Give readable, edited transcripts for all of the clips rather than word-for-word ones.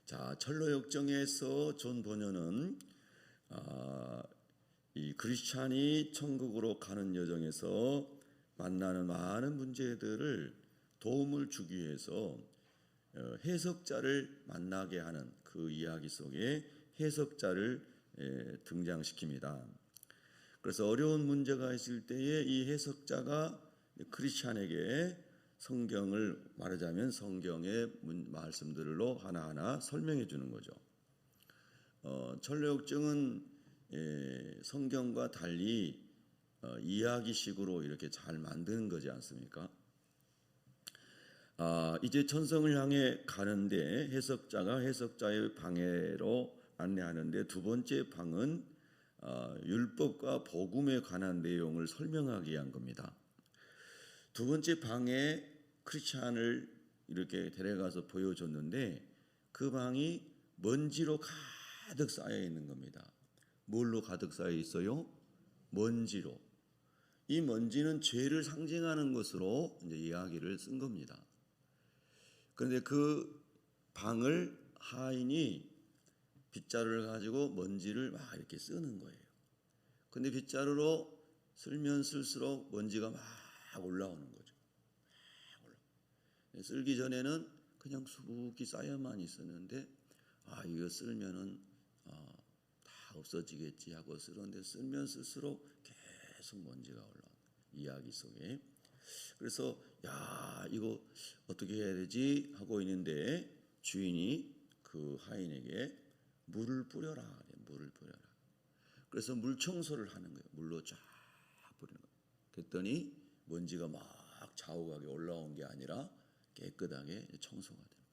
자, 철로 역정에서 존 보녀는 이 크리스찬이 천국으로 가는 여정에서 만나는 많은 문제들을 도움을 주기 위해서 해석자를 만나게 하는 그 이야기 속에 해석자를 등장시킵니다. 그래서 어려운 문제가 있을 때에 이 해석자가 크리스찬에게 성경을 말하자면 성경의 말씀들로 하나하나 설명해 주는 거죠. 철로역정은 성경과 달리 이야기식으로 이렇게 잘 만드는 거지 않습니까? 이제 천성을 향해 가는데 해석자가 해석자의 방해로 안내하는데 두 번째 방은 율법과 복음에 관한 내용을 설명하기 위한 겁니다. 두 번째 방에 크리스찬을 이렇게 데려가서 보여줬는데 그 방이 먼지로 가득 쌓여 있는 겁니다. 뭘로 가득 쌓여 있어요? 먼지로. 이 먼지는 죄를 상징하는 것으로 이제 이야기를 쓴 겁니다. 그런데 그 방을 하인이 빗자루를 가지고 먼지를 막 이렇게 쓰는 거예요. 그런데 빗자루로 쓸면 쓸수록 먼지가 막 올라오는 거죠. 쓸기 전에는 그냥 수북히 쌓여만 있었는데 이거 쓸면은 다 없어지겠지 하고 쓰는데 쓰면 쓸수록 계속 먼지가 올라오는 이야기 속에. 그래서 이거 어떻게 해야 되지 하고 있는데 주인이 그 하인에게 물을 뿌려라. 물을 뿌려라. 그래서 물 청소를 하는 거예요. 물로 쫙 뿌리는 거예요. 그랬더니 먼지가 막 자욱하게 올라온 게 아니라 깨끗하게 청소가 되는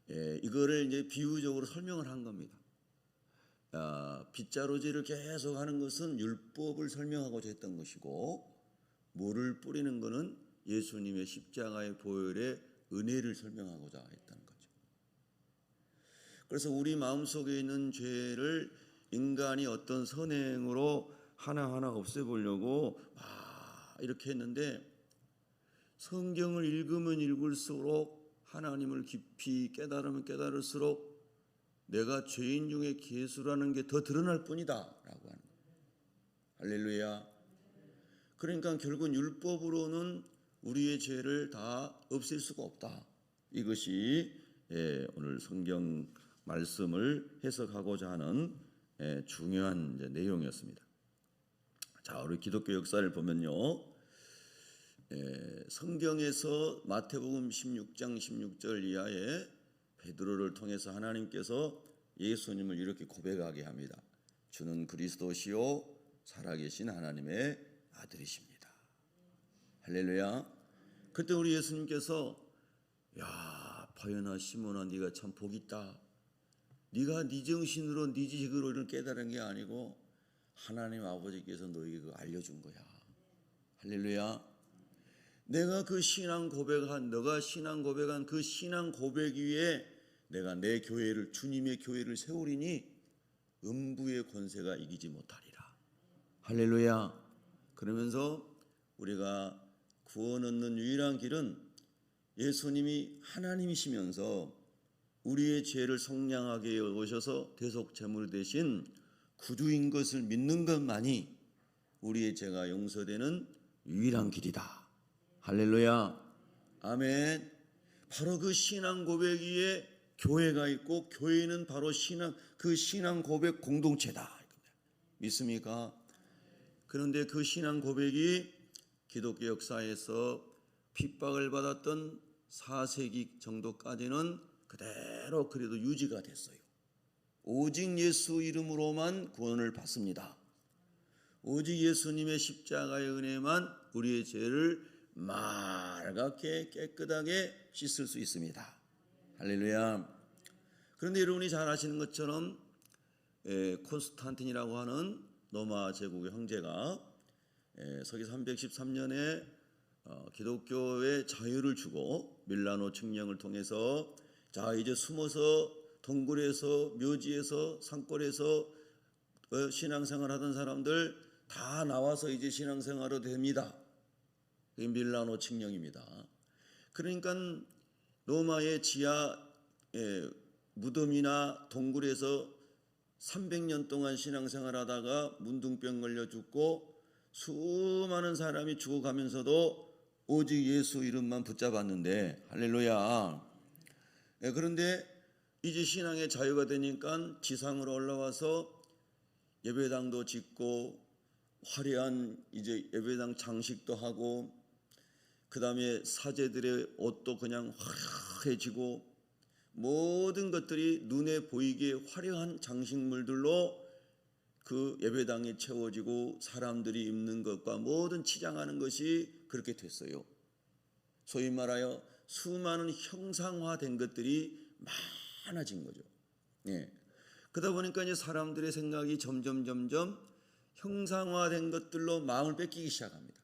거예요. 이거를 이제 비유적으로 설명을 한 겁니다. 빗자루질을 계속 하는 것은 율법을 설명하고자 했던 것이고 물을 뿌리는 것은 예수님의 십자가의 보혈의 은혜를 설명하고자 했다는 거죠. 그래서 우리 마음속에 있는 죄를 인간이 어떤 선행으로 하나하나 없애보려고 이렇게 했는데 성경을 읽으면 읽을수록 하나님을 깊이 깨달으면 깨달을수록 내가 죄인 중에 괴수라는 게 더 드러날 뿐이다 라고 하는 거예요. 할렐루야. 그러니까 결국은 율법으로는 우리의 죄를 다 없앨 수가 없다. 이것이 오늘 성경 말씀을 해석하고자 하는 중요한 내용이었습니다. 자, 우리 기독교 역사를 보면요. 성경에서 마태복음 16장 16절 이하에 베드로를 통해서 하나님께서 예수님을 이렇게 고백하게 합니다. 주는 그리스도시요 살아계신 하나님의 아들이십니다. 할렐루야. 그때 우리 예수님께서 바요나 시몬아 네가 참 복 있다. 네가 네 정신으로 네 지식으로 이런 깨달은 게 아니고 하나님 아버지께서 너에게 그거 알려준 거야. 할렐루야. 내가 그 신앙 고백한 너가 신앙 고백한 그 신앙 고백 위에 내가 내 교회를 주님의 교회를 세우리니 음부의 권세가 이기지 못하리라. 할렐루야. 그러면서 우리가 구원 얻는 유일한 길은 예수님이 하나님이시면서 우리의 죄를 속량하게 오셔서 대속 제물 대신 구주인 것을 믿는 것만이 우리의 죄가 용서되는 유일한 길이다. 할렐루야. 아멘. 바로 그 신앙 고백 위에 교회가 있고 교회는 바로 그 신앙 고백 공동체다. 믿습니까? 그런데 그 신앙 고백이 기독교 역사에서 핍박을 받았던 4세기 정도까지는 그대로 그래도 유지가 됐어요. 오직 예수 이름으로만 구원을 받습니다. 오직 예수님의 십자가의 은혜만 우리의 죄를 맑게 깨끗하게 씻을 수 있습니다. 할렐루야. 그런데 여러분이 잘 아시는 것처럼 콘스탄틴이라고 하는 로마 제국의 형제가 서기 313년에 기독교의 자유를 주고 밀라노 칙령을 통해서 자 이제 숨어서 동굴에서 묘지에서 산골에서 신앙생활 하던 사람들 다 나와서 이제 신앙생활을 됩니다. 밀라노 칙령입니다. 그러니까 로마의 지하 무덤이나 동굴에서 300년 동안 신앙생활하다가 문둥병 걸려 죽고 수많은 사람이 죽어가면서도 오직 예수 이름만 붙잡았는데, 할렐루야. 그런데 이제 신앙의 자유가 되니까 지상으로 올라와서 예배당도 짓고 화려한 이제 예배당 장식도 하고, 그 다음에 사제들의 옷도 그냥 화려해지고, 모든 것들이 눈에 보이기에 화려한 장식물들로 그 예배당이 채워지고 사람들이 입는 것과 모든 치장하는 것이 그렇게 됐어요. 소위 말하여 수많은 형상화된 것들이 많아진 거죠. 예. 그러다 보니까 이제 사람들의 생각이 점점 형상화된 것들로 마음을 뺏기기 시작합니다.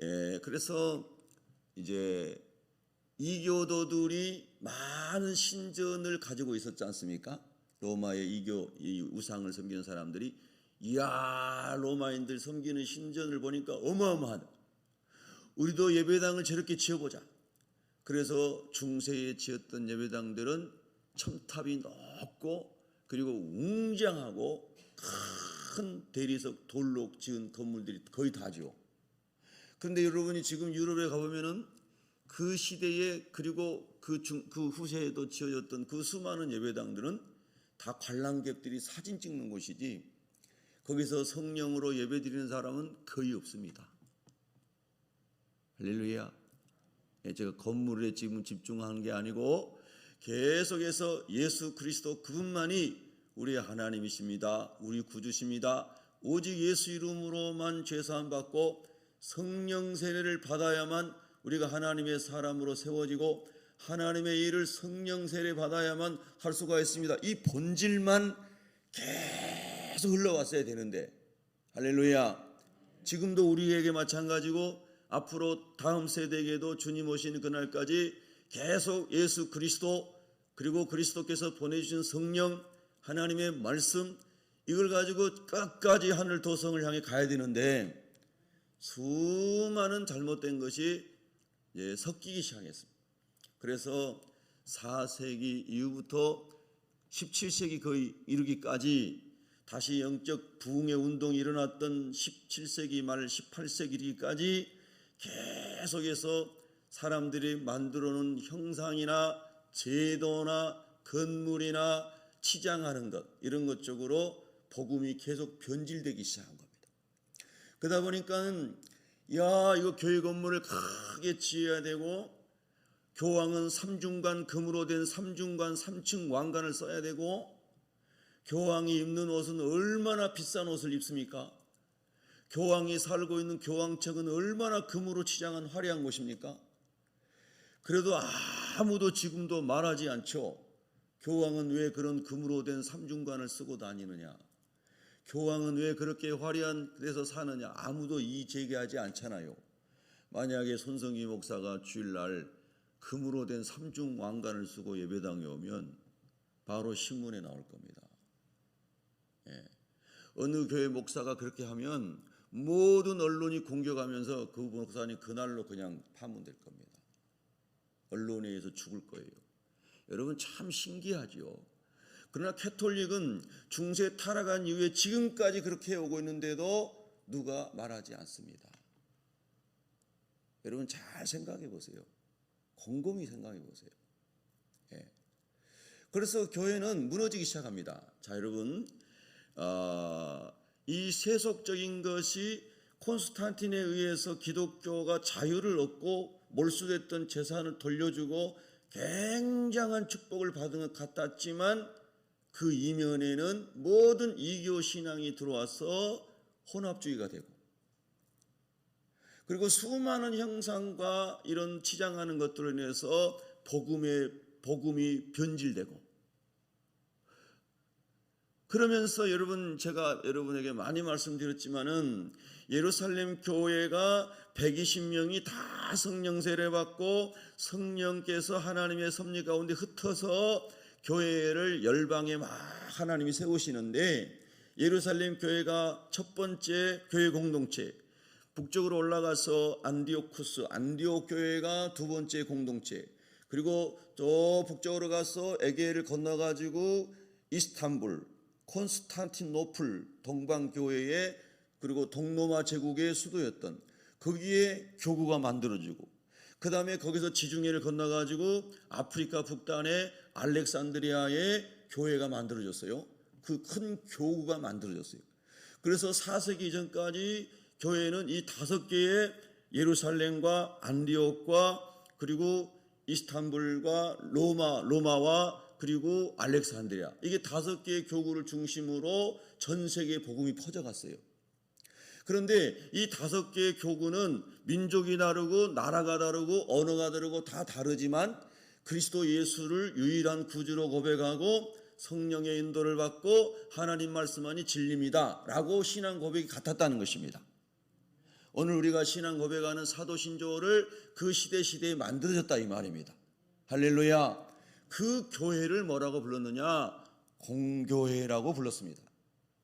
예. 그래서 이제 이교도들이 많은 신전을 가지고 있었지 않습니까? 로마의 이교, 이 우상을 섬기는 사람들이, 이야, 로마인들 섬기는 신전을 보니까 어마어마하다. 우리도 예배당을 저렇게 지어보자. 그래서 중세에 지었던 예배당들은 첨탑이 높고 그리고 웅장하고 큰 대리석 돌로 지은 건물들이 거의 다죠. 그런데 여러분이 지금 유럽에 가보면은 그 시대에 그리고 그 후세에도 지어졌던 그 수많은 예배당들은 다 관람객들이 사진 찍는 곳이지 거기서 성령으로 예배드리는 사람은 거의 없습니다. 할렐루야. 제가 건물에 지금 집중하는 게 아니고 계속해서 예수 그리스도 그분만이 우리의 하나님이십니다. 우리 구주십니다. 오직 예수 이름으로만 죄사함 받고 성령 세례를 받아야만 우리가 하나님의 사람으로 세워지고 하나님의 일을 성령 세례 받아야만 할 수가 있습니다. 이 본질만 계속 흘러왔어야 되는데, 할렐루야. 지금도 우리에게 마찬가지고 앞으로 다음 세대에게도 주님 오시는 그날까지 계속 예수 그리스도 그리고 그리스도께서 보내주신 성령 하나님의 말씀 이걸 가지고 끝까지 하늘 도성을 향해 가야 되는데 수많은 잘못된 것이 섞이기 시작했습니다. 그래서 4세기 이후부터 17세기 거의 이르기까지 다시 영적 부흥의 운동이 일어났던 17세기 말 18세기까지 계속해서 사람들이 만들어 놓은 형상이나 제도나 건물이나 치장하는 것 이런 것 쪽으로 복음이 계속 변질되기 시작한 겁니다. 그러다 보니까 이거 교회 건물을 크게 지어야 되고 교황은 삼중관 금으로 된 삼중관 3층 왕관을 써야 되고 교황이 입는 옷은 얼마나 비싼 옷을 입습니까? 교황이 살고 있는 교황청은 얼마나 금으로 치장한 화려한 곳입니까? 그래도 아무도 지금도 말하지 않죠. 교황은 왜 그런 금으로 된 삼중관을 쓰고 다니느냐? 교황은 왜 그렇게 화려한 데서 사느냐? 아무도 이의 제기하지 않잖아요. 만약에 손성희 목사가 주일날 금으로 된 삼중 왕관을 쓰고 예배당에 오면 바로 신문에 나올 겁니다. 어느 교회 목사가 그렇게 하면 모든 언론이 공격하면서 그 목사님 그날로 그냥 파문될 겁니다. 언론에 의해서 죽을 거예요. 여러분 참 신기하죠. 그러나 캐톨릭은 중세 타락한 이후에 지금까지 그렇게 오고 있는데도 누가 말하지 않습니다. 여러분 잘 생각해 보세요. 곰곰이 생각해 보세요. 그래서 교회는 무너지기 시작합니다. 자, 여러분, 이 세속적인 것이 콘스탄틴에 의해서 기독교가 자유를 얻고 몰수됐던 재산을 돌려주고 굉장한 축복을 받은 것 같았지만 그 이면에는 모든 이교 신앙이 들어와서 혼합주의가 되고 그리고 수많은 형상과 이런 치장하는 것들로 인해서 복음이 변질되고 그러면서 여러분 제가 여러분에게 많이 말씀드렸지만은 예루살렘 교회가 120명이 다 성령 세례 받고 성령께서 하나님의 섭리 가운데 흩어서 교회를 열방에 막 하나님이 세우시는데 예루살렘 교회가 첫 번째 교회 공동체 북쪽으로 올라가서 안디옥 교회가 두 번째 공동체 그리고 저 북쪽으로 가서 에게를 건너가지고 이스탄불, 콘스탄티노플 동방교회의 그리고 동로마 제국의 수도였던 거기에 교구가 만들어지고, 그 다음에 거기서 지중해를 건너가지고 아프리카 북단의 알렉산드리아의 교회가 만들어졌어요. 그 큰 교구가 만들어졌어요. 그래서 4세기 이전까지 교회는 이 5개의 예루살렘과 안디옥과 그리고 이스탄불과 로마와 그리고 알렉산드리아, 이게 5개의 교구를 중심으로 전 세계에 복음이 퍼져갔어요. 그런데 이 5개의 교구는 민족이 다르고 나라가 다르고 언어가 다르고 다 다르지만 그리스도 예수를 유일한 구주로 고백하고 성령의 인도를 받고 하나님 말씀만이 진리입니다 라고 신앙 고백이 같았다는 것입니다. 오늘 우리가 신앙 고백하는 사도신조를 그 시대에 만들어졌다 이 말입니다. 할렐루야. 그 교회를 뭐라고 불렀느냐? 공교회라고 불렀습니다.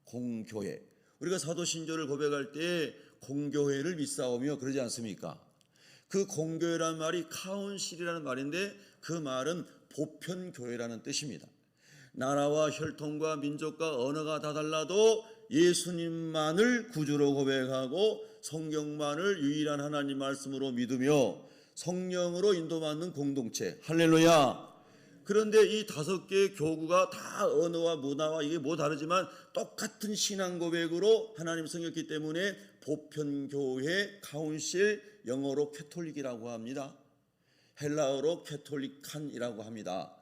공교회. 우리가 사도신조를 고백할 때 공교회를 믿사오며 그러지 않습니까? 그 공교회라는 말이 카운실이라는 말인데 그 말은 보편교회라는 뜻입니다. 나라와 혈통과 민족과 언어가 다 달라도 예수님만을 구주로 고백하고 성경만을 유일한 하나님 말씀으로 믿으며 성령으로 인도받는 공동체. 할렐루야. 그런데 이 5개의 교구가 다 언어와 문화와 이게 뭐 다르지만 똑같은 신앙 고백으로 하나님 성겼기 때문에 보편교회, 카운실, 영어로 캐톨릭이라고 합니다. 헬라어로 캐톨릭칸이라고 합니다.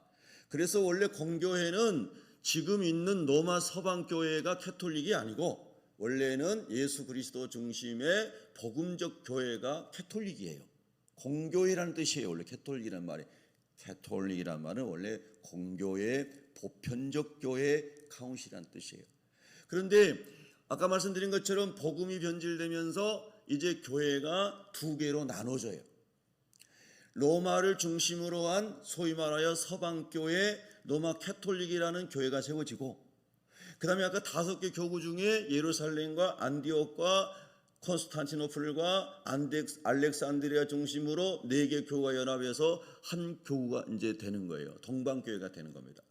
그래서 원래 공교회는 지금 있는 로마 서방교회가 캐톨릭이 아니고 원래는 예수 그리스도 중심의 복음적 교회가 캐톨릭이에요. 공교회라는 뜻이에요. 원래 캐톨릭이란 말이. 캐톨릭이란 말은 원래 공교회, 보편적 교회, 카운실이라는 뜻이에요. 그런데 아까 말씀드린 것처럼 복음이 변질되면서 이제 교회가 2개로 나눠져요. 로마를 중심으로 한 소위 말하여 서방교회, 로마 캐톨릭이라는 교회가 세워지고, 그 다음에 아까 5개 교구 중에 예루살렘과 안디옥과 콘스탄티노플과 알렉산드리아 중심으로 4개 교구가 연합해서 한 교구가 이제 되는 거예요. 동방교회가 되는 겁니다.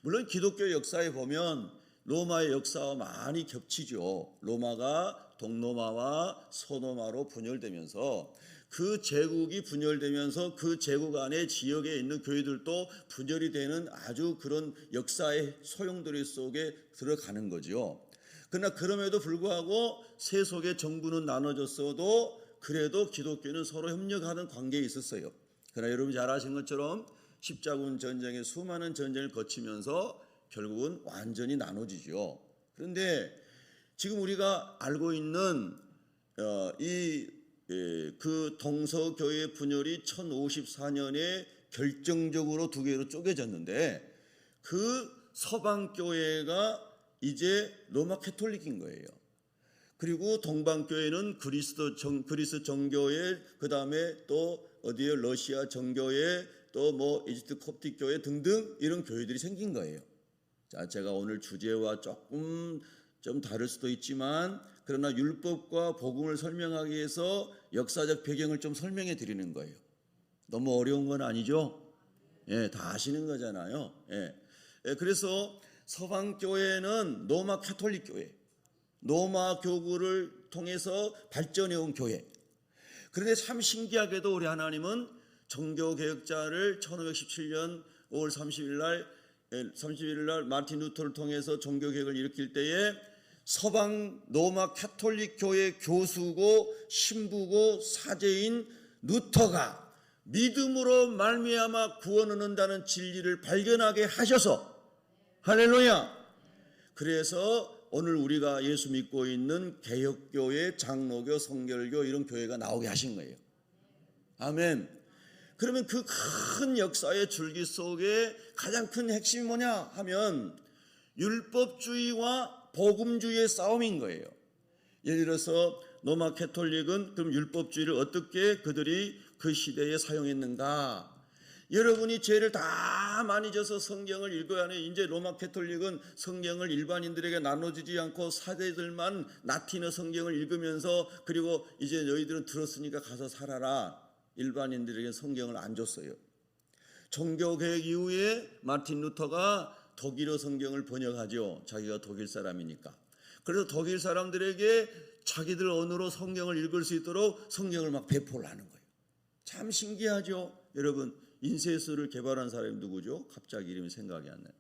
물론 기독교 역사에 보면 로마의 역사와 많이 겹치죠. 로마가 동로마와 서로마로 분열되면서 그 제국이 분열되면서 그 제국 안에 지역에 있는 교회들도 분열이 되는 아주 그런 역사의 소용돌이 속에 들어가는 거죠. 그러나 그럼에도 불구하고 세속의 정부는 나눠졌어도 그래도 기독교는 서로 협력하는 관계에 있었어요. 그러나 여러분이 잘 아시는 것처럼 십자군 전쟁의 수많은 전쟁을 거치면서 결국은 완전히 나눠지죠. 그런데 지금 우리가 알고 있는 그 동서교회 분열이 1054년에 결정적으로 2개로 쪼개졌는데 그 서방교회가 이제 로마 캐톨릭인 거예요. 그리고 동방교회는 그리스 정교회, 그 다음에 또 어디에 러시아 정교회, 또 뭐 이집트 콥틱 교회 등등 이런 교회들이 생긴 거예요. 자, 제가 오늘 주제와 조금 좀 다를 수도 있지만 그러나 율법과 복음을 설명하기 위해서 역사적 배경을 좀 설명해 드리는 거예요. 너무 어려운 건 아니죠? 예, 다 아시는 거잖아요. 예. 그래서 서방교회는 로마 캐톨릭 교회, 로마 교구를 통해서 발전해 온 교회. 그런데 참 신기하게도 우리 하나님은 종교개혁자를 1517년 5월 30일 날 마틴 루터를 통해서 종교개혁을 일으킬 때에 서방 로마 캐톨릭 교회 교수고 신부고 사제인 루터가 믿음으로 말미암아 구원을 얻는다는 진리를 발견하게 하셔서, 할렐루야. 그래서 오늘 우리가 예수 믿고 있는 개혁교회, 장로교, 성결교 이런 교회가 나오게 하신 거예요. 아멘. 그러면 그 큰 역사의 줄기 속에 가장 큰 핵심이 뭐냐 하면 율법주의와 복음주의의 싸움인 거예요. 예를 들어서 로마 캐톨릭은 그럼 율법주의를 어떻게 그들이 그 시대에 사용했는가? 여러분이 죄를 다 많이 져서 성경을 읽어야 하는 이제 로마 캐톨릭은 성경을 일반인들에게 나눠주지 않고 사제들만 라틴어 성경을 읽으면서 그리고 이제 너희들은 들었으니까 가서 살아라. 일반인들에게 성경을 안 줬어요. 종교개혁 이후에 마틴 루터가 독일어 성경을 번역하죠. 자기가 독일 사람이니까. 그래서 독일 사람들에게 자기들 언어로 성경을 읽을 수 있도록 성경을 막 배포를 하는 거예요. 참 신기하죠. 여러분, 인쇄술을 개발한 사람이 누구죠? 갑자기 이름이 생각이 안 나요.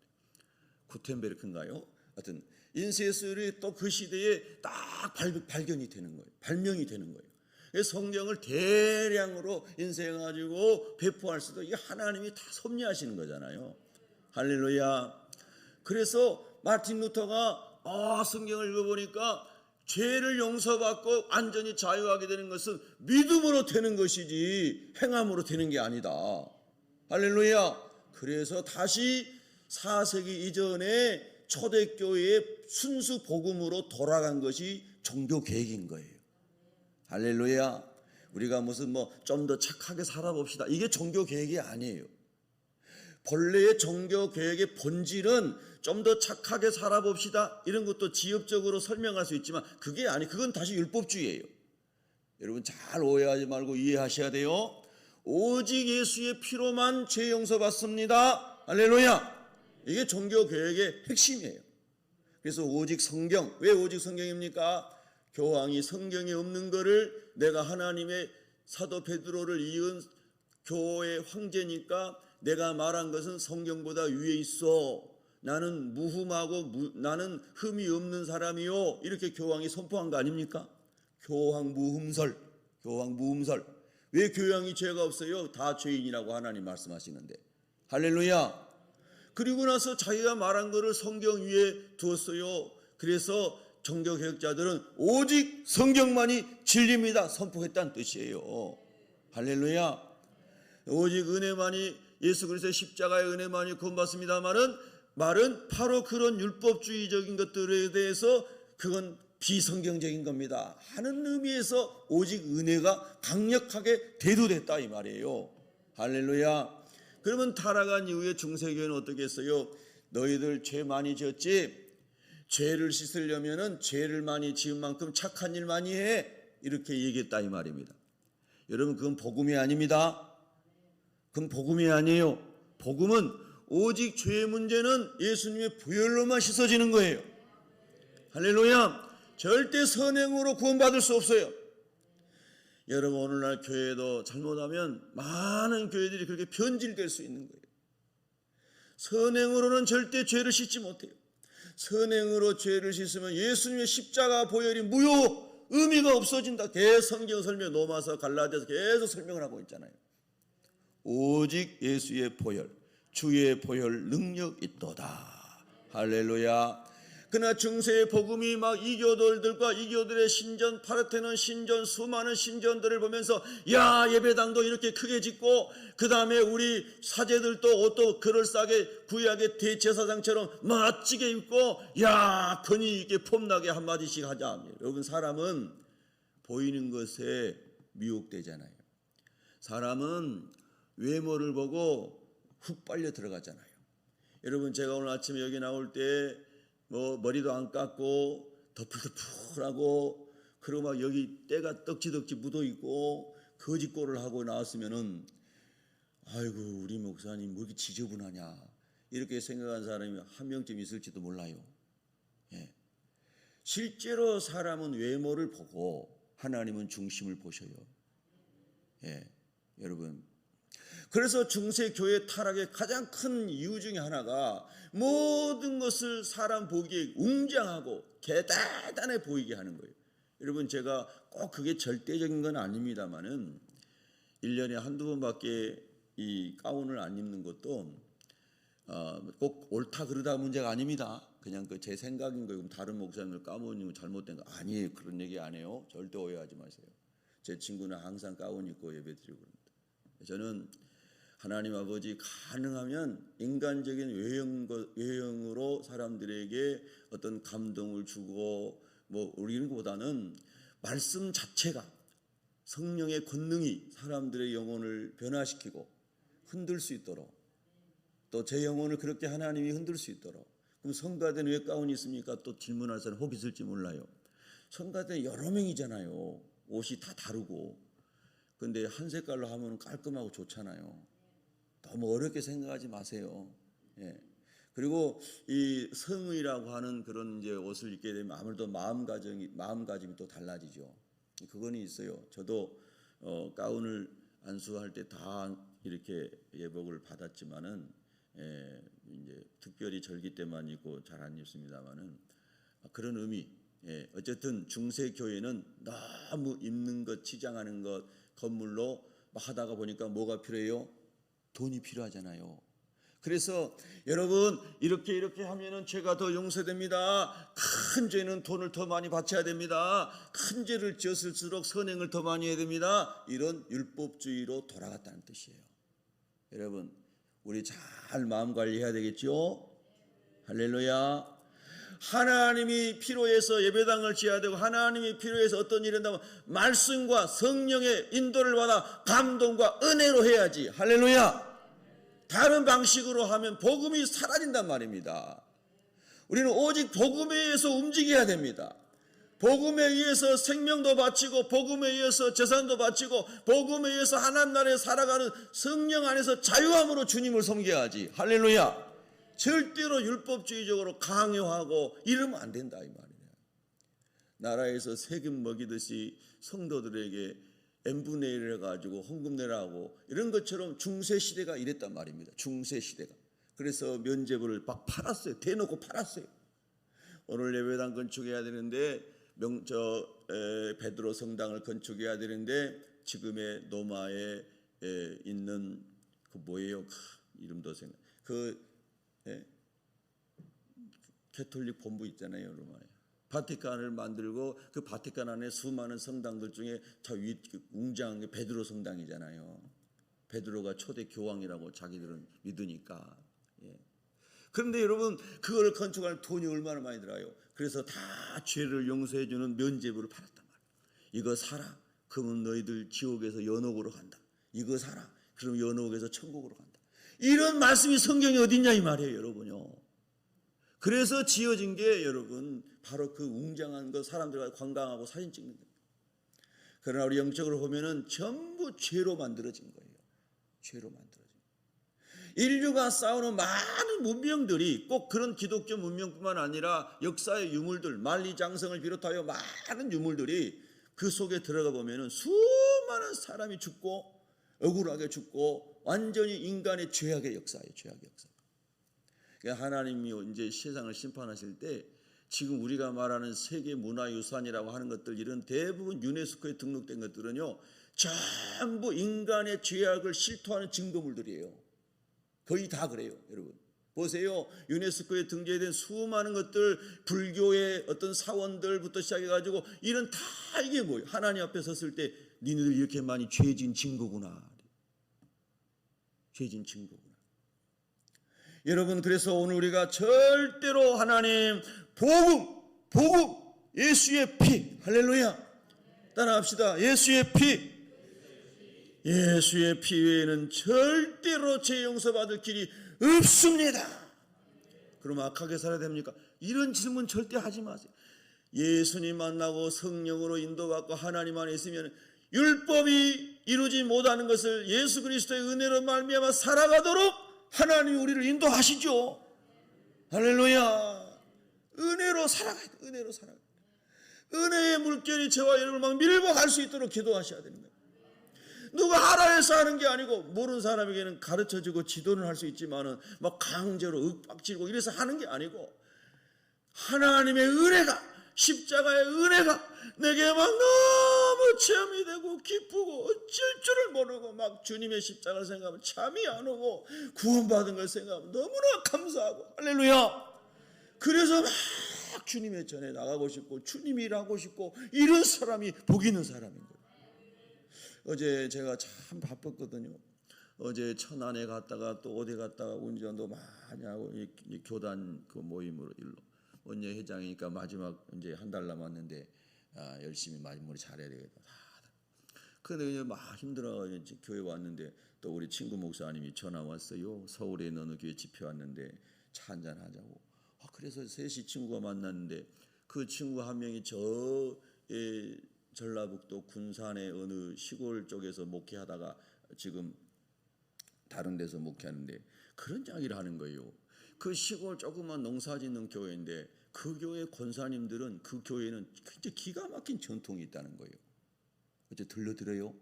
구텐베르크인가요? 하여튼 인쇄술이 또 그 시대에 딱 발견이 되는 거예요. 발명이 되는 거예요. 성경을 대량으로 인쇄해가지고 배포할 수도, 이게 하나님이 다 섭리하시는 거잖아요. 할렐루야. 그래서 마틴 루터가 성경을 읽어보니까 죄를 용서받고 완전히 자유하게 되는 것은 믿음으로 되는 것이지 행함으로 되는 게 아니다. 할렐루야. 그래서 다시 4세기 이전에 초대교회의 순수 복음으로 돌아간 것이 종교개혁인 거예요. 할렐루야. 우리가 무슨 좀 더 착하게 살아봅시다, 이게 종교개혁이 아니에요. 본래의 종교개혁의 본질은 좀 더 착하게 살아봅시다, 이런 것도 지엽적으로 설명할 수 있지만 그게 그건 다시 율법주의예요. 여러분 잘 오해하지 말고 이해하셔야 돼요. 오직 예수의 피로만 죄 용서받습니다. 할렐루야. 이게 종교개혁의 핵심이에요. 그래서 오직 성경. 왜 오직 성경입니까? 교황이 성경에 없는 거를 내가 하나님의 사도 베드로를 이은 교회 황제니까 내가 말한 것은 성경보다 위에 있어, 나는 무흠하고 나는 흠이 없는 사람이요, 이렇게 교황이 선포한 거 아닙니까? 교황무흠설. 교황무흠설. 왜 교황이 죄가 없어요? 다 죄인이라고 하나님 말씀하시는데. 할렐루야. 그리고 나서 자기가 말한 거를 성경 위에 두었어요. 그래서 종교개혁자들은 오직 성경만이 진리입니다 선포했다는 뜻이에요. 할렐루야. 오직 은혜만이, 예수 그리스도의 십자가의 은혜만이 구원받습니다마는 말은 바로 그런 율법주의적인 것들에 대해서 그건 비성경적인 겁니다 하는 의미에서 오직 은혜가 강력하게 대두됐다 이 말이에요. 할렐루야. 그러면 타락한 이후에 중세교회는 어떻게 했어요? 너희들 죄 많이 지었지? 죄를 씻으려면은 죄를 많이 지은 만큼 착한 일 많이 해, 이렇게 얘기했다 이 말입니다. 여러분 그건 복음이 아닙니다. 그건 복음이 아니에요. 복음은 오직 죄의 문제는 예수님의 보혈로만 씻어지는 거예요. 할렐루야. 절대 선행으로 구원받을 수 없어요. 여러분 오늘날 교회도 잘못하면 많은 교회들이 그렇게 변질될 수 있는 거예요. 선행으로는 절대 죄를 씻지 못해요. 선행으로 죄를 씻으면 예수님의 십자가 보혈이 무효, 의미가 없어진다. 계속 성경 설명, 로마서 갈라디아서 계속 설명을 하고 있잖아요. 오직 예수의 보혈, 주의 보혈 능력 있도다. 할렐루야. 그러나 중세의 복음이 막 이교도들과 이교들의 신전, 파르테논 신전, 수많은 신전들을 보면서 야, 예배당도 이렇게 크게 짓고 그 다음에 우리 사제들도 옷도 그럴싸하게 구약의 대제사장처럼 멋지게 입고 야, 권위 있게 폼나게 한마디씩 하자. 여러분 사람은 보이는 것에 미혹되잖아요. 사람은 외모를 보고 훅 빨려 들어가잖아요. 여러분 제가 오늘 아침에 여기 나올 때 머리도 안 깎고 덮을덮을하고 그리고 막 여기 때가 떡지덕지 묻어있고 거짓골을 하고 나왔으면은 아이고 우리 목사님 뭐 이렇게 지저분하냐 이렇게 생각하는 사람이 한 명쯤 있을지도 몰라요. 예. 실제로 사람은 외모를 보고 하나님은 중심을 보셔요. 예. 여러분 그래서 중세 교회 타락의 가장 큰 이유 중에 하나가 모든 것을 사람 보기에 웅장하고 대단해 보이게 하는 거예요. 여러분 제가 꼭 그게 절대적인 건 아닙니다만은 1년에 한두 번밖에 이 가운을 안 입는 것도 꼭 옳다 그르다 문제가 아닙니다. 그냥 그 제 생각인 거예요. 다른 목사님들 가운 입으면 잘못된 거 아니에요. 그런 얘기 안 해요. 절대 오해하지 마세요. 제 친구는 항상 가운 입고 예배드리고 그럽니다. 저는 하나님 아버지 가능하면 인간적인 외형으로 사람들에게 어떤 감동을 주고 우리는 보다는 말씀 자체가 성령의 권능이 사람들의 영혼을 변화시키고 흔들 수 있도록 또 제 영혼을 그렇게 하나님이 흔들 수 있도록. 그럼 성가대는 왜 가운이 있습니까? 또 질문할 사람 혹 있을지 몰라요. 성가대는 여러 명이잖아요. 옷이 다 다르고. 근데 한 색깔로 하면 깔끔하고 좋잖아요. 너무 어렵게 생각하지 마세요. 예. 그리고 이 성의라고 하는 그런 이제 옷을 입게 되면 아무래도 마음가짐이 또 달라지죠. 그거는 있어요. 저도 가운을 안수할 때 다 이렇게 예복을 받았지만은 이제 특별히 절기 때만 입고 잘 안 입습니다만은 그런 의미. 어쨌든 중세 교회는 너무 입는 것, 치장하는 것, 건물로 하다가 보니까 뭐가 필요해요? 돈이 필요하잖아요. 그래서 여러분 이렇게 하면은 죄가 더 용서됩니다. 큰 죄는 돈을 더 많이 바쳐야 됩니다. 큰 죄를 지었을수록 선행을 더 많이 해야 됩니다. 이런 율법주의로 돌아갔다는 뜻이에요. 여러분 우리 잘 마음 관리해야 되겠죠? 할렐루야. 하나님이 필요해서 예배당을 지어야 되고 하나님이 필요해서 어떤 일을 한다면 말씀과 성령의 인도를 받아 감동과 은혜로 해야지. 할렐루야. 다른 방식으로 하면 복음이 사라진단 말입니다. 우리는 오직 복음에 의해서 움직여야 됩니다. 복음에 의해서 생명도 바치고 복음에 의해서 재산도 바치고 복음에 의해서 하나님 나라에 살아가는 성령 안에서 자유함으로 주님을 섬겨야지. 할렐루야. 절대로 율법주의적으로 강요하고 이러면 안 된다 이 말이에요. 나라에서 세금 먹이듯이 성도들에게 n분의 1을 해가지고 헌금 내라고 이런 것처럼 중세시대가 이랬단 말입니다. 중세시대가. 그래서 면죄부를 막 팔았어요. 대놓고 팔았어요. 오늘 예배당 건축해야 되는데 베드로 성당을 건축해야 되는데 지금의 노마에 있는 그 뭐예요? 이름도 생각. 캐톨릭 본부 있잖아요, 로마에. 바티칸을 만들고 그 바티칸 안에 수많은 성당들 중에 저 웅장한 게 베드로 성당이잖아요. 베드로가 초대 교황이라고 자기들은 믿으니까. 그런데 여러분 그걸 건축할 돈이 얼마나 많이 들어요. 그래서 다 죄를 용서해 주는 면죄부를 팔았단 말이에요. 이거 사라. 그러면 너희들 지옥에서 연옥으로 간다. 이거 사라. 그럼 연옥에서 천국으로 간다. 이런 말씀이 성경에 어디 있냐 이 말이에요, 여러분요. 그래서 지어진 게 여러분 바로 그 웅장한 거 사람들과 관광하고 사진 찍는 겁니다. 그러나 우리 영적으로 보면은 전부 죄로 만들어진 거예요. 죄로 만들어진 거예요. 인류가 싸우는 많은 문명들이 꼭 그런 기독교 문명뿐만 아니라 역사의 유물들, 만리장성을 비롯하여 많은 유물들이 그 속에 들어가 보면은 수많은 사람이 죽고 억울하게 죽고 완전히 인간의 죄악의 역사예요. 죄악의 역사. 하나님이 이제 세상을 심판하실 때 지금 우리가 말하는 세계 문화유산이라고 하는 것들 이런 대부분 유네스코에 등록된 것들은요 전부 인간의 죄악을 실토하는 증거물들이에요. 거의 다 그래요, 여러분. 보세요. 유네스코에 등재된 수많은 것들, 불교의 어떤 사원들부터 시작해가지고 이런 다 이게 뭐예요? 하나님 앞에 섰을 때 니네들 이렇게 많이 죄진 증거구나. 죄진 증거구나. 여러분 그래서 오늘 우리가 절대로 하나님 복음 예수의 피 할렐루야 따라합시다. 예수의 피 외에는 절대로 죄 용서받을 길이 없습니다. 그럼 악하게 살아야 됩니까? 이런 질문 절대 하지 마세요. 예수님 만나고 성령으로 인도받고 하나님 안에 있으면 율법이 이루지 못하는 것을 예수 그리스도의 은혜로 말미암아 살아가도록 하나님이 우리를 인도하시죠. 할렐루야. 은혜로 살아가야 돼. 은혜로 살아가야 돼. 은혜의 물결이 저와 여러분을 막 밀고 갈 수 있도록 기도하셔야 되는 거예요. 누가 하라 해서 하는 게 아니고 모르는 사람에게는 가르쳐주고 지도는 할 수 있지만은 막 강제로 윽박지르고 이래서 하는 게 아니고 하나님의 은혜가 십자가의 은혜가 내게 막 너무 체험이 되고 기쁘고 어쩔 줄을 모르고 막 주님의 십자가를 생각하면 잠이 안 오고 구원받은 걸 생각하면 너무나 감사하고 할렐루야. 그래서 막 주님의 전에 나가고 싶고 주님 일하고 싶고 이런 사람이 복 있는 사람인 거예요. 어제 제가 참 바빴거든요. 어제 천안에 갔다가 또 어디 갔다가 운전도 많이 하고 이 교단 그 모임으로 일로 원내 회장이니까 마지막 이제 한 달 남았는데 열심히 마무리 잘해야 되겠다. 그런데 막 힘들어가지고 교회 왔는데 또 우리 친구 목사님이 전화 왔어요. 서울에 있는 어느 교회 집회 왔는데 차 한잔 하자고. 그래서 셋이 친구가 만났는데 그 친구 한 명이 전라북도 군산의 어느 시골 쪽에서 목회하다가 지금 다른 데서 목회하는데 그런 이야기를 하는 거예요. 그 시골 조그만 농사짓는 교회인데 그 교회 권사님들은 그 교회는 굉장히 기가 막힌 전통이 있다는 거예요. 어째 들려드려요?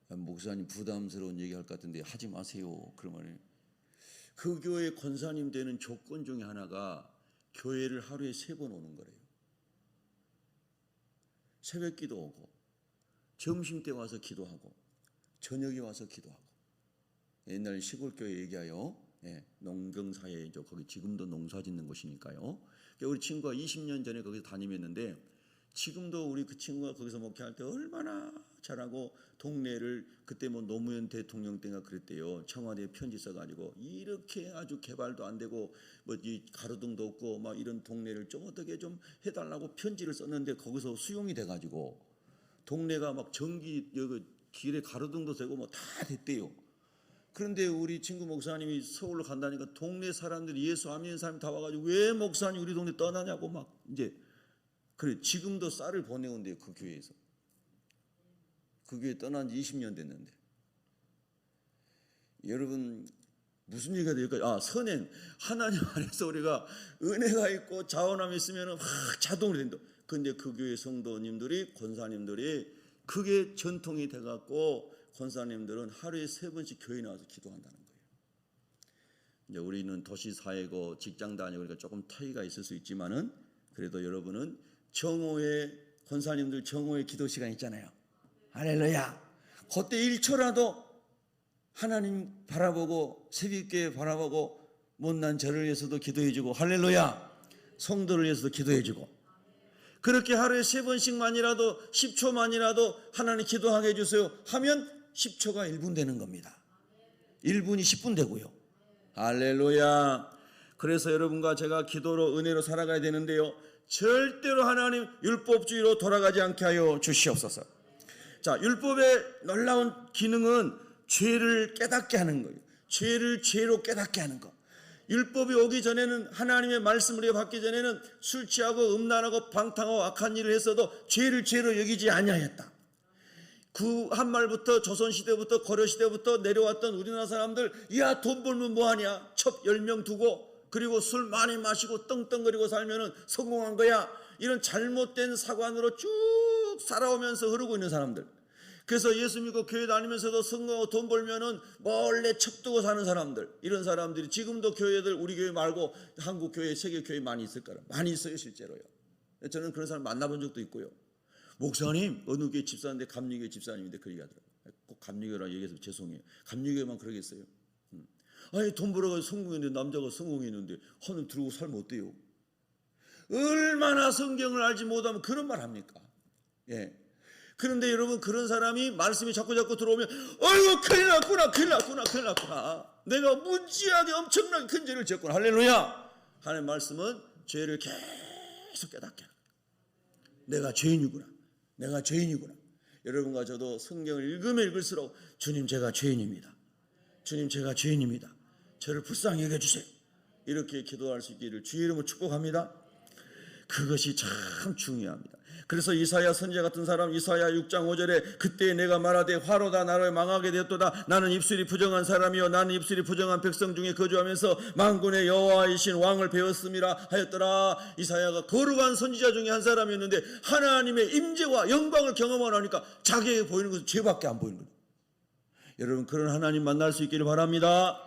목사님 부담스러운 얘기할 것 같은데 하지 마세요. 그러면 그 교회 권사님 되는 조건 중에 하나가 교회를 하루에 3번 오는 거래요. 새벽 기도 오고 점심때 와서 기도하고 저녁에 와서 기도하고. 옛날 시골교회 얘기하여 농경사회죠. 거기 지금도 농사 짓는 곳이니까요. 우리 친구가 20년 전에 거기서 담임했는데 지금도 우리 그 친구가 거기서 목회할 때 얼마나 잘하고 동네를 그때 뭐 노무현 대통령 때가 그랬대요. 청와대에 편지 써가지고 이렇게 아주 개발도 안 되고 뭐 이 가로등도 없고 막 이런 동네를 좀 어떻게 좀 해달라고 편지를 썼는데 거기서 수용이 돼가지고 동네가 막 전기 여기 길에 가로등도 되고 뭐 다 됐대요. 그런데 우리 친구 목사님이 서울로 간다니까 동네 사람들이 예수 안 믿는 사람이 다 와가지고 왜 목사님 우리 동네 떠나냐고 막 이제 그래. 지금도 쌀을 보내온대요. 그 교회에서. 그 교회 떠난 지 20년 됐는데. 여러분 무슨 얘기가 될까요? 선행. 하나님 안에서 우리가 은혜가 있고 자원함이 있으면 막 자동으로 된다. 근데 그 교회 성도님들이 권사님들이 그게 전통이 돼갖고 권사님들은 하루에 3번씩 교회 나와서 기도한다는 거예요. 이제 우리는 도시 사회고 직장 다니고 그러니까 조금 차이가 있을 수 있지만은 그래도 여러분은 정오에 권사님들 정오에 기도 시간 있잖아요. 할렐루야. 그때 1초라도 하나님 바라보고 새벽에 바라보고 못난 저를 위해서도 기도해주고 할렐루야. 성도를 위해서도 기도해주고 그렇게 하루에 3번씩만이라도 10초만이라도 하나님 기도하게 해주세요 하면 10초가 1분 되는 겁니다. 1분이 10분 되고요. 할렐루야. 그래서 여러분과 제가 기도로 은혜로 살아가야 되는데요. 절대로 하나님 율법주의로 돌아가지 않게 하여 주시옵소서. 자, 율법의 놀라운 기능은 죄를 깨닫게 하는 거예요. 죄를 죄로 깨닫게 하는 거. 율법이 오기 전에는 하나님의 말씀을 우리가 받기 전에는 술 취하고 음란하고 방탕하고 악한 일을 했어도 죄를 죄로 여기지 아니하였다. 그 한 말부터 조선시대부터 고려시대부터 내려왔던 우리나라 사람들 야 돈 벌면 뭐하냐 첩 10명 두고 그리고 술 많이 마시고 떵떵거리고 살면은 성공한 거야. 이런 잘못된 사관으로 쭉 살아오면서 흐르고 있는 사람들. 그래서 예수 믿고 교회 다니면서도 성공하고 돈 벌면은 몰래 첩두고 사는 사람들. 이런 사람들이 지금도 교회들 우리 교회 말고 한국 교회, 세계 교회 많이 있을 거라. 많이 있어요 실제로요. 저는 그런 사람 만나본 적도 있고요. 목사님 어느 교회 집사인데 감리교회 집사님인데 그 얘기하더라고요. 꼭 감리교회라 얘기해서 죄송해요. 감리교회만 그러겠어요. 아니 돈 벌어가지고 성공했는데 남자가 성공했는데 하늘 들고 살면 어때요? 얼마나 성경을 알지 못하면 그런 말 합니까? 예. 그런데 여러분 그런 사람이 말씀이 자꾸 들어오면 어이구 큰일 났구나 내가 무지하게 엄청나게 큰 죄를 지었구나 할렐루야 하는 말씀은 죄를 계속 깨닫게 합니다. 내가 죄인이구나. 여러분과 저도 성경을 읽으면 읽을수록 주님 제가 죄인입니다. 주님 제가 죄인입니다. 저를 불쌍히 여겨주세요. 이렇게 기도할 수 있기를 주의 이름으로 축복합니다. 그것이 참 중요합니다. 그래서 이사야 선지자 같은 사람 이사야 6장 5절에 그때 내가 말하되 화로다 나를 망하게 되었도다. 나는 입술이 부정한 사람이요 나는 입술이 부정한 백성 중에 거주하면서 만군의 여호와이신 왕을 배웠음이라 하였더라. 이사야가 거룩한 선지자 중에 한 사람이었는데 하나님의 임재와 영광을 경험하니까 자기에게 보이는 것은 죄밖에 안 보이는 거예요. 여러분 그런 하나님 만날 수 있기를 바랍니다.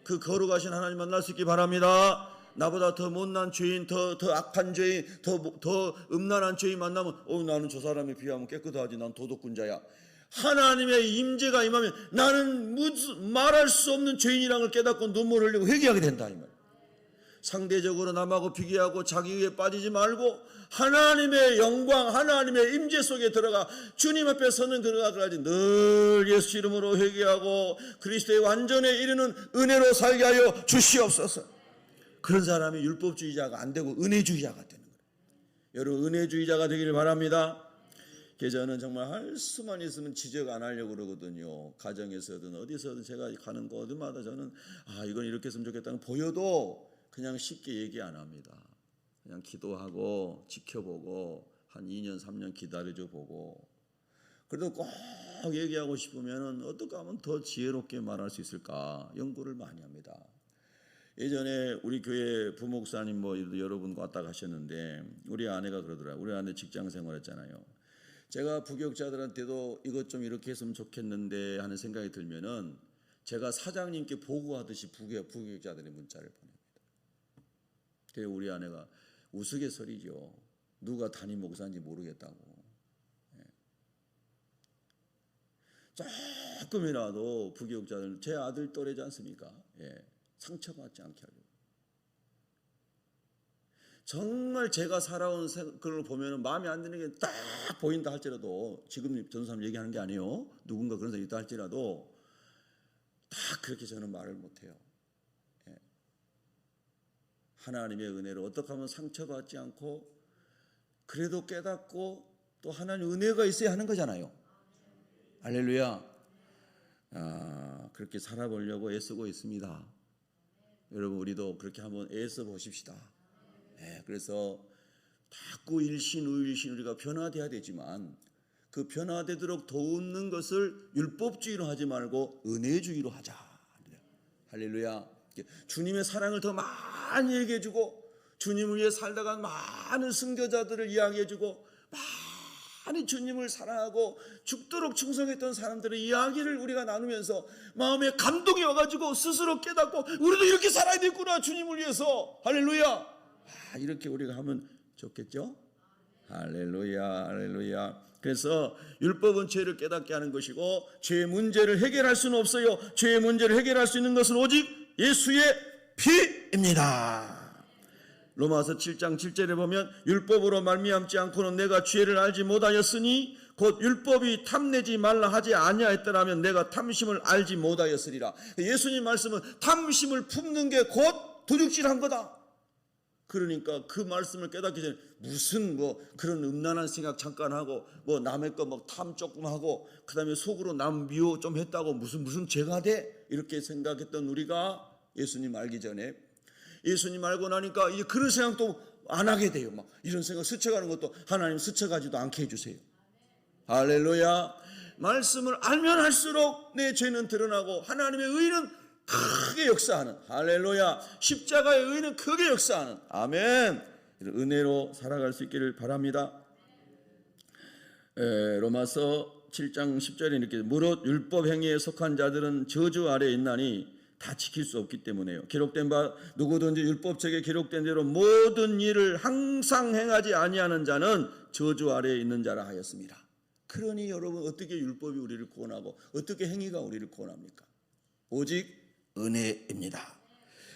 그 거룩하신 하나님 만날 수 있기를 바랍니다. 나보다 더 못난 죄인, 더 악한 죄인, 더 음란한 죄인 만나면 나는 저 사람에 비하면 깨끗하지. 난 도덕군자야. 하나님의 임재가 임하면 나는 말할 수 없는 죄인이라는 걸 깨닫고 눈물을 흘리고 회개하게 된다 이 말이에요. 상대적으로 남하고 비교하고 자기에 빠지지 말고 하나님의 영광, 하나님의 임재 속에 들어가 주님 앞에 서는 그날까지 늘 예수 이름으로 회개하고 그리스도의 완전에 이르는 은혜로 살게 하여 주시옵소서. 그런 사람이 율법주의자가 안 되고 은혜주의자가 되는 거예요. 여러분 은혜주의자가 되기를 바랍니다. 저는 정말 할 수만 있으면 지적 안 하려고 그러거든요. 가정에서든 어디서든 제가 가는 곳마다 저는 이건 이렇게 했으면 좋겠다는 보여도 그냥 쉽게 얘기 안 합니다. 그냥 기도하고 지켜보고 한 2년 3년 기다려줘 보고 그래도 꼭 얘기하고 싶으면 어떻게 하면 더 지혜롭게 말할 수 있을까 연구를 많이 합니다. 예전에 우리 교회 부목사님 뭐 여러분 왔다 가셨는데 우리 아내가 그러더라고요. 우리 아내 직장 생활했잖아요. 제가 부교육자들한테도 이것 좀 이렇게 했으면 좋겠는데 하는 생각이 들면은 제가 사장님께 보고하듯이 부교육자들의 문자를 보냅니다. 그래서 우리 아내가 우스갯소리죠. 누가 담임 목사인지 모르겠다고. 조금이라도 부교육자들 제 아들 또래지 않습니까? 상처받지 않게 하려고. 정말 제가 살아온 그걸 보면 마음에 안 드는 게 딱 보인다 할지라도 지금 전사님 얘기하는 게 아니에요. 누군가 그런 사람이 있다 할지라도 다 그렇게 저는 말을 못해요. 하나님의 은혜로 어떻게 하면 상처받지 않고 그래도 깨닫고 또 하나님 은혜가 있어야 하는 거잖아요. 할렐루야. 그렇게 살아보려고 애쓰고 있습니다. 여러분 우리도 그렇게 한번 애써 보십시다. 그래서 자꾸 일신의일신 우리가 변화돼야 되지만 그 변화되도록 도우는 것을 율법주의로 하지 말고 은혜주의로 하자. 할렐루야. 주님의 사랑을 더 많이 얘기해주고 주님을 위해 살다가 많은 순교자들을 이야기해주고 많이 주님을 사랑하고 죽도록 충성했던 사람들의 이야기를 우리가 나누면서 마음에 감동이 와가지고 스스로 깨닫고 우리도 이렇게 살아야 되구나 주님을 위해서. 할렐루야. 이렇게 우리가 하면 좋겠죠. 할렐루야. 할렐루야. 그래서 율법은 죄를 깨닫게 하는 것이고 죄의 문제를 해결할 수는 없어요. 죄의 문제를 해결할 수 있는 것은 오직 예수의 피입니다. 로마서 7장 7절에 보면 율법으로 말미암지 않고는 내가 죄를 알지 못하였으니 곧 율법이 탐내지 말라 하지 아니하였더라면 내가 탐심을 알지 못하였으리라. 예수님 말씀은 탐심을 품는 게 곧 도둑질한 거다. 그러니까 그 말씀을 깨닫기 전에 무슨 그런 음란한 생각 잠깐 하고 남의 거 탐 조금 하고 그다음에 속으로 남 미워 좀 했다고 무슨 죄가 돼? 이렇게 생각했던 우리가 예수님 알기 전에 예수님 알고 나니까 이제 그런 생각도 안 하게 돼요. 이런 생각 스쳐가는 것도 하나님 스쳐가지도 않게 해주세요. 할렐루야. 말씀을 알면 할수록 내 죄는 드러나고 하나님의 의는 크게 역사하는. 할렐루야. 십자가의 의는 크게 역사하는. 아멘. 은혜로 살아갈 수 있기를 바랍니다. 로마서 7장 10절에 이렇게 무릇 율법 행위에 속한 자들은 저주 아래에 있나니 다 지킬 수 없기 때문에요. 기록된 바 누구든지 율법책에 기록된 대로 모든 일을 항상 행하지 아니하는 자는 저주 아래에 있는 자라 하였습니다. 그러니 여러분 어떻게 율법이 우리를 구원하고 어떻게 행위가 우리를 구원합니까? 오직 은혜입니다.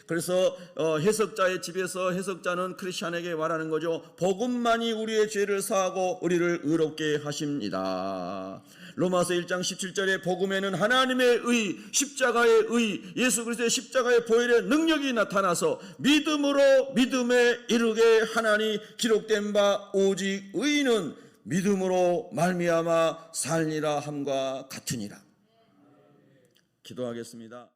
그래서 해석자의 집에서 해석자는 크리스찬에게 말하는 거죠. 복음만이 우리의 죄를 사하고 우리를 의롭게 하십니다. 로마서 1장 17절에 복음에는 하나님의 의, 십자가의 의, 예수 그리스도의 십자가의 보혈의 능력이 나타나서 믿음으로 믿음에 이르게 하나니 기록된 바 오직 의는 믿음으로 말미암아 살리라 함과 같으니라. 기도하겠습니다.